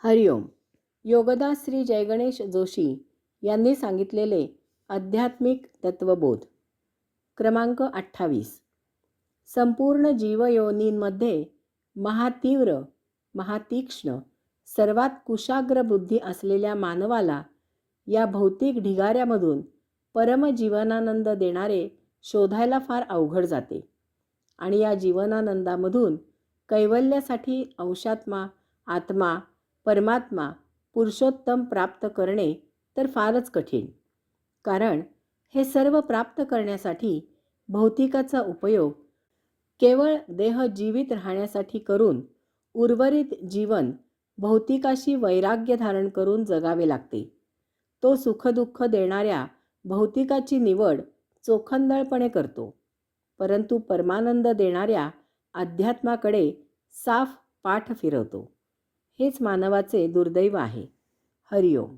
हरिओम. योगदास श्री जयगणेश जोशी यांनी सांगितलेले आध्यात्मिक तत्वबोध. क्रमांक 28. संपूर्ण जीवयोनींमध्ये महातीव्र, महातीक्ष्ण, सर्वात कुशाग्र बुद्धी असलेल्या मानवाला या भौतिक ढिगाऱ्यामधून परमजीवनानंद देणारे शोधायला फार अवघड जाते आणि या जीवनानंदामधून कैवल्यासाठी अंशात्मा, आत्मा, परमात्मा, पुरुषोत्तम प्राप्त करणे तर फारच कठीण. कारण हे सर्व प्राप्त करण्यासाठी भौतिकाचा उपयोग केवळ देह जीवित राहण्यासाठी करून उर्वरित जीवन भौतिकाशी वैराग्य धारण करून जगावे लागते. तो सुखदुःख देणाऱ्या भौतिकाची निवड चोखंदळपणे करतो, परंतु परमानंद देणाऱ्या अध्यात्माकडे साफ पाठ फिरवतो. हेच मानवाचे दुर्दैव आहे. हरिओम.